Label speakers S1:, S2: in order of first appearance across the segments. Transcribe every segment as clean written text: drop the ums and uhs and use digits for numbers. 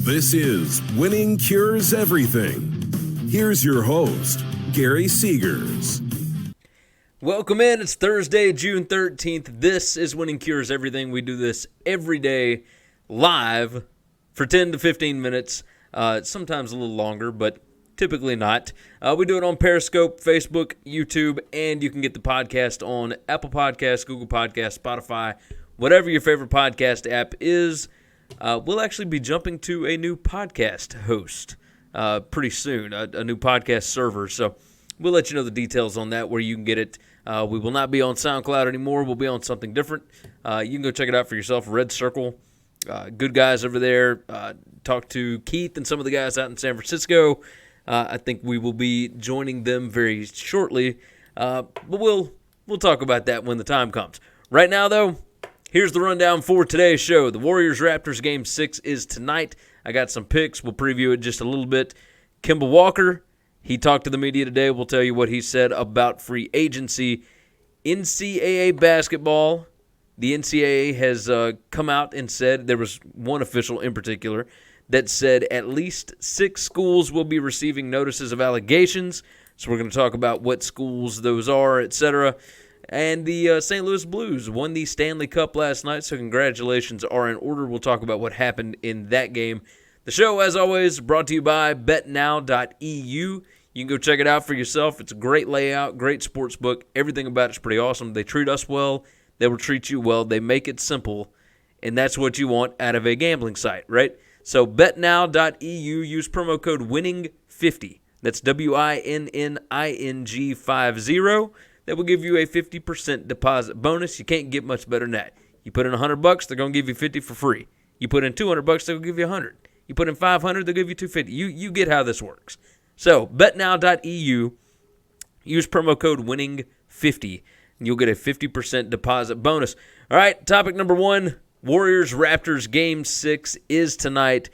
S1: This is Winning Cures Everything. Here's your host, Gary Seegers.
S2: Welcome in. It's Thursday, June 13th. This is Winning Cures Everything. We do this every day live for 10 to 15 minutes, sometimes a little longer, but typically not. We do it on Periscope, Facebook, YouTube, and you can get the podcast on Apple Podcasts, Google Podcasts, Spotify, whatever your favorite podcast app is. We'll actually be jumping to a new podcast host pretty soon, a new podcast server. So we'll let you know the details on that, where you can get it. We will not be on SoundCloud anymore. We'll be on something different. You can go check it out for yourself. Red Circle, good guys over there. Talk to Keith and some of the guys out in San Francisco. I think we will be joining them very shortly. But we'll talk about that when the time comes. Right now, though, here's the rundown for today's show. The Warriors-Raptors Game 6 is tonight. I got some picks. We'll preview it just a little bit. Kemba Walker, he talked to the media today. We'll tell you what he said about free agency. NCAA basketball. The NCAA has come out and said, there was one official in particular, that said at least 6 schools will be receiving notices of allegations. So we're going to talk about what schools those are, etc. And the St. Louis Blues won the Stanley Cup last night, so congratulations are in order. We'll talk about what happened in that game. The show, as always, brought to you by betnow.eu. You can go check it out for yourself. It's a great layout, great sports book. Everything about it's pretty awesome. They treat us well. They will treat you well. They make it simple, and that's what you want out of a gambling site, right? So betnow.eu, use promo code WINNING50. That's WINNING50. That will give you a 50% deposit bonus. You can't get much better than that. You put in $100, they're going to give you 50 for free. You put in $200, they'll give you 100. You put in 500, they'll give you 250. You get how this works. So, betnow.eu, use promo code WINNING50, and you'll get a 50% deposit bonus. All right, topic number 1, Warriors-Raptors Game 6 is tonight.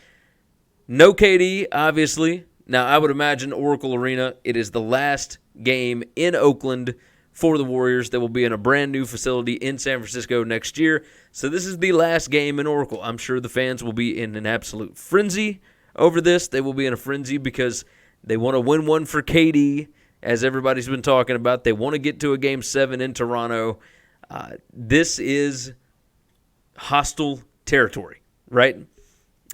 S2: No KD, obviously. Now, I would imagine Oracle Arena, it is the last game in Oakland for the Warriors. They will be in a brand new facility in San Francisco next year. So this is the last game in Oracle. I'm sure the fans will be in an absolute frenzy over this. They will be in a frenzy because they want to win one for KD, as everybody's been talking about. They want to get to a Game 7 in Toronto. This is hostile territory, right?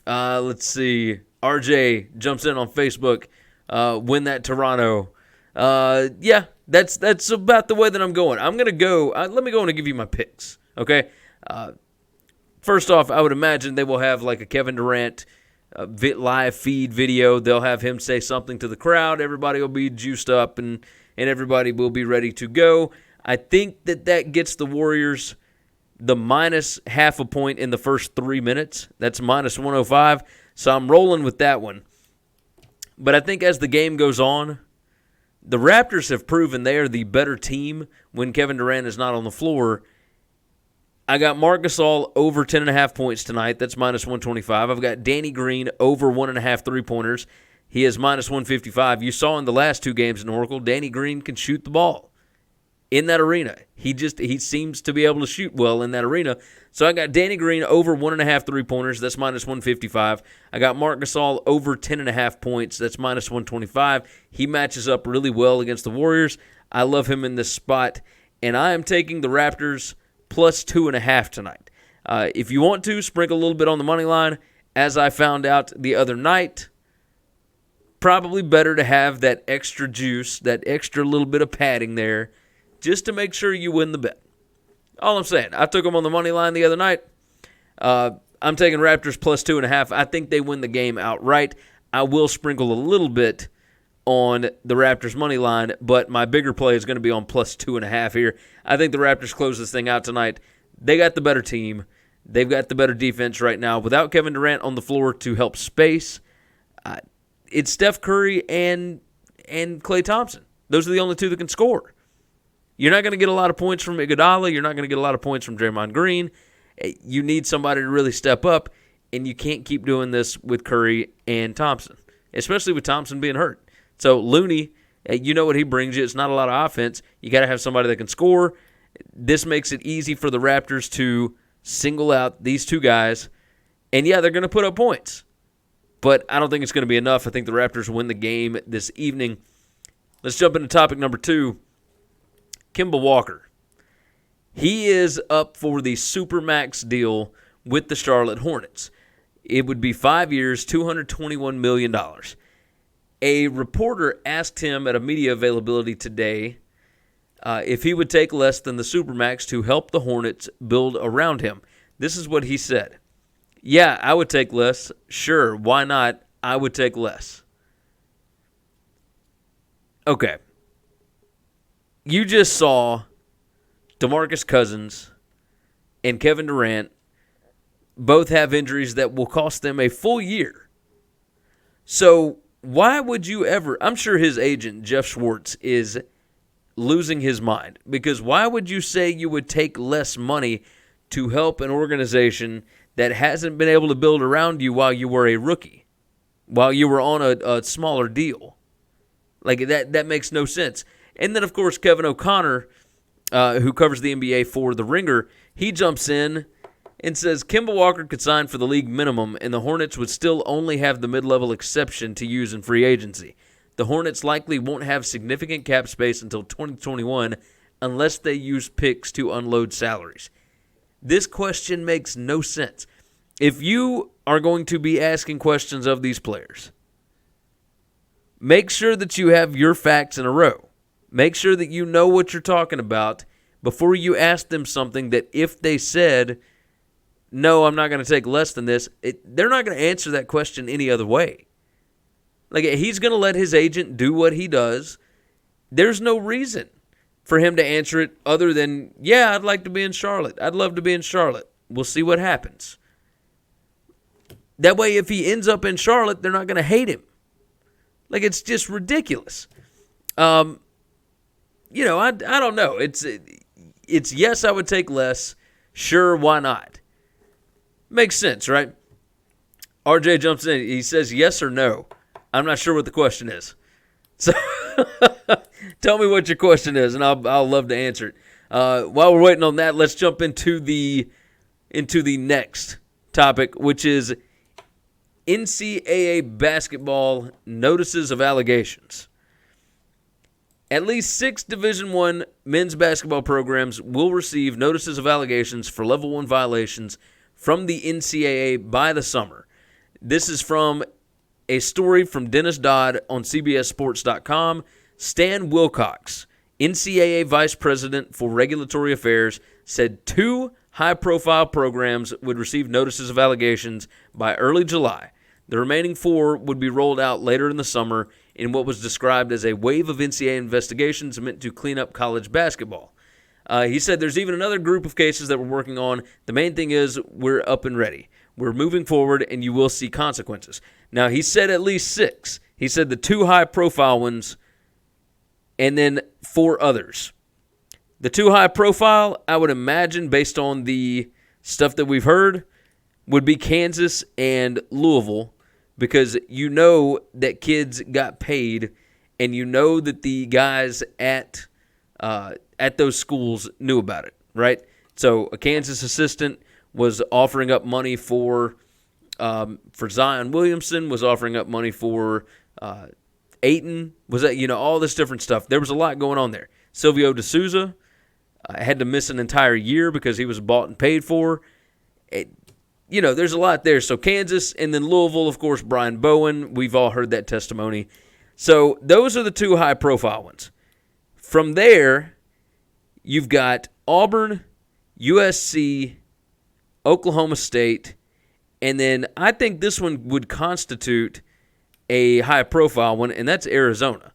S2: Let's see. RJ jumps in on Facebook. Win that Toronto. Yeah, that's about the way that I'm going. I'm going to go. Let me go and give you my picks, okay? First off, I would imagine they will have like a Kevin Durant live feed video. They'll have him say something to the crowd. Everybody will be juiced up, and everybody will be ready to go. I think that gets the Warriors the minus half a point in the first 3 minutes. That's minus 105. So I'm rolling with that one. But I think as the game goes on, the Raptors have proven they are the better team when Kevin Durant is not on the floor. I got Marc Gasol over 10.5 points tonight. That's minus 125. I've got Danny Green over 1.5 three-pointers. He is minus 155. You saw in the last 2 games in Oracle, Danny Green can shoot the ball in that arena. He seems to be able to shoot well in that arena. So I got Danny Green over 1.5 three-pointers. That's minus 155. I got Marc Gasol over 10.5 points. That's minus 125. He matches up really well against the Warriors. I love him in this spot. And I am taking the Raptors plus 2.5 tonight. If you want to, sprinkle a little bit on the money line. As I found out the other night, probably better to have that extra juice, that extra little bit of padding there, just to make sure you win the bet. All I'm saying, I took them on the money line the other night. I'm taking Raptors plus 2.5. I think they win the game outright. I will sprinkle a little bit on the Raptors money line, but my bigger play is going to be on plus 2.5 here. I think the Raptors close this thing out tonight. They got the better team. They've got the better defense right now. Without Kevin Durant on the floor to help space, it's Steph Curry and Klay Thompson. Those are the only 2 that can score. You're not going to get a lot of points from Iguodala. You're not going to get a lot of points from Draymond Green. You need somebody to really step up, and you can't keep doing this with Curry and Thompson, especially with Thompson being hurt. So Looney, you know what he brings you. It's not a lot of offense. You got to have somebody that can score. This makes it easy for the Raptors to single out these 2 guys. And, yeah, they're going to put up points. but I don't think it's going to be enough. I think the Raptors win the game this evening. Let's jump into topic number 2. Kemba Walker. He is up for the Supermax deal with the Charlotte Hornets. It would be 5 years, $221 million. A reporter asked him at a media availability today if he would take less than the Supermax to help the Hornets build around him. This is what he said. Yeah, I would take less. Sure, why not? I would take less. Okay. You just saw DeMarcus Cousins and Kevin Durant both have injuries that will cost them a full year. So why would you ever, I'm sure his agent, Jeff Schwartz, is losing his mind, because why would you say you would take less money to help an organization that hasn't been able to build around you while you were a rookie, while you were on a smaller deal? Like, that makes no sense. And then, of course, Kevin O'Connor, who covers the NBA for The Ringer, he jumps in and says Kemba Walker could sign for the league minimum, and the Hornets would still only have the mid-level exception to use in free agency. The Hornets likely won't have significant cap space until 2021 unless they use picks to unload salaries. This question makes no sense. If you are going to be asking questions of these players, make sure that you have your facts in a row. Make sure that you know what you're talking about before you ask them something that if they said, no, I'm not going to take less than this, they're not going to answer that question any other way. Like, he's going to let his agent do what he does. There's no reason for him to answer it other than, yeah, I'd like to be in Charlotte. I'd love to be in Charlotte. We'll see what happens. That way, if he ends up in Charlotte, they're not going to hate him. Like, it's just ridiculous. I don't know. It's yes, I would take less. Sure, why not? Makes sense, right? RJ jumps in. He says yes or no. I'm not sure what the question is. So tell me what your question is, and I'll love to answer it. While we're waiting on that, let's jump into the next topic, which is NCAA basketball notices of allegations. At least 6 Division I men's basketball programs will receive notices of allegations for Level 1 violations from the NCAA by the summer. This is from a story from Dennis Dodd on CBSSports.com. Stan Wilcox, NCAA Vice President for Regulatory Affairs, said 2 high-profile programs would receive notices of allegations by early July. The remaining 4 would be rolled out later in the summer in what was described as a wave of NCAA investigations meant to clean up college basketball. He said there's even another group of cases that we're working on. The main thing is we're up and ready. We're moving forward, and you will see consequences. Now, he said at least 6. He said the 2 high-profile ones and then 4 others. The 2 high-profile, I would imagine, based on the stuff that we've heard, would be Kansas and Louisville, because you know that kids got paid, and you know that the guys at those schools knew about it, right? So a Kansas assistant was offering up money for Zion Williamson, was offering up money for Ayton, was that, all this different stuff. There was a lot going on there. Silvio De Souza had to miss an entire year because he was bought and paid for. There's a lot there. So Kansas, and then Louisville, of course, Brian Bowen. We've all heard that testimony. So those are the 2 high-profile ones. From there, you've got Auburn, USC, Oklahoma State, and then I think this one would constitute a high-profile one, and that's Arizona.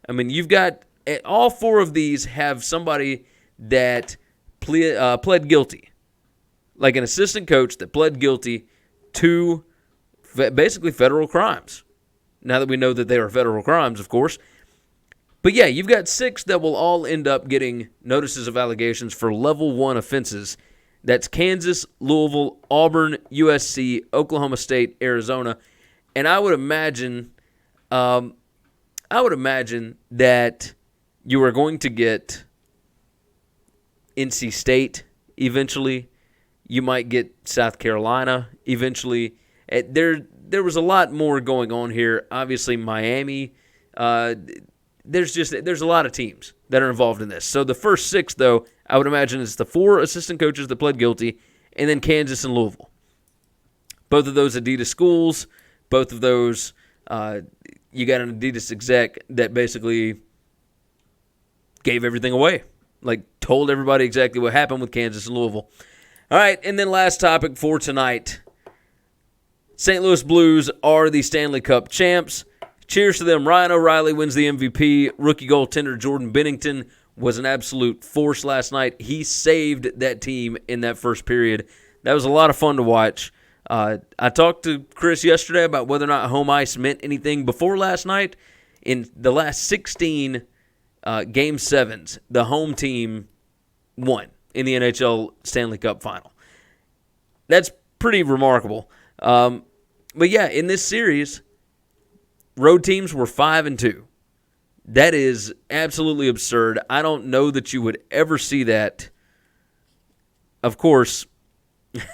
S2: I mean, you've got all 4 of these have somebody that pled guilty, like an assistant coach that pled guilty to basically federal crimes. Now that we know that they are federal crimes, of course. But yeah, you've got 6 that will all end up getting notices of allegations for Level 1 offenses. That's Kansas, Louisville, Auburn, USC, Oklahoma State, Arizona. And I would imagine that you are going to get NC State eventually. You might get South Carolina eventually. there was a lot more going on here. Obviously, Miami, there's a lot of teams that are involved in this. So the first 6, though, I would imagine is the 4 assistant coaches that pled guilty, and then Kansas and Louisville. Both of those Adidas schools, both of those, you got an Adidas exec that basically gave everything away, like told everybody exactly what happened with Kansas and Louisville. All right, and then last topic for tonight. St. Louis Blues are the Stanley Cup champs. Cheers to them. Ryan O'Reilly wins the MVP. Rookie goaltender Jordan Bennington was an absolute force last night. He saved that team in that first period. That was a lot of fun to watch. I talked to Chris yesterday about whether or not home ice meant anything before last night. In the last 16 Game 7s, the home team won in the NHL Stanley Cup final. That's pretty remarkable. But yeah, in this series, road teams were 5-2. That is absolutely absurd. I don't know that you would ever see that. Of course,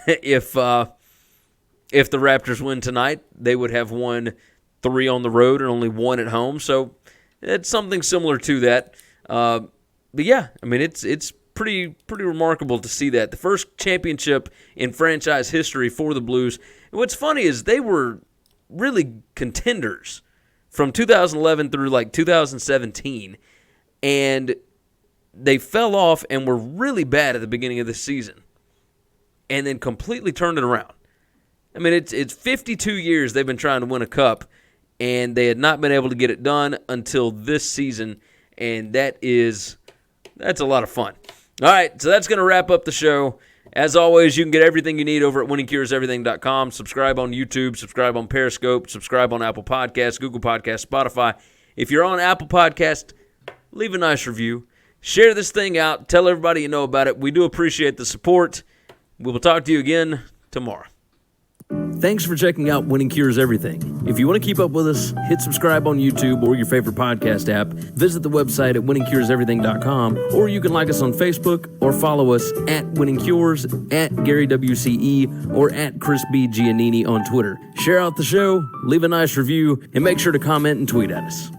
S2: if the Raptors win tonight, they would have won 3 on the road and only 1 at home. So it's something similar to that. But yeah, I mean it's pretty remarkable to see that. The first championship in franchise history for the Blues. And what's funny is they were really contenders from 2011 through like 2017, and they fell off and were really bad at the beginning of the season, and then completely turned it around. I mean, it's 52 years they've been trying to win a cup, and they had not been able to get it done until this season, and that's a lot of fun. All right, so that's going to wrap up the show. As always, you can get everything you need over at winningcureseverything.com. Subscribe on YouTube, subscribe on Periscope, subscribe on Apple Podcasts, Google Podcasts, Spotify. If you're on Apple Podcasts, leave a nice review. Share this thing out. Tell everybody you know about it. We do appreciate the support. We will talk to you again tomorrow. Thanks for checking out Winning Cures Everything. If you want to keep up with us, hit subscribe on YouTube or your favorite podcast app. Visit the website at winningcureseverything.com, or you can like us on Facebook or follow us at Winning Cures, at Gary WCE, or at Chris B. Giannini on Twitter. Share out the show, leave a nice review, and make sure to comment and tweet at us.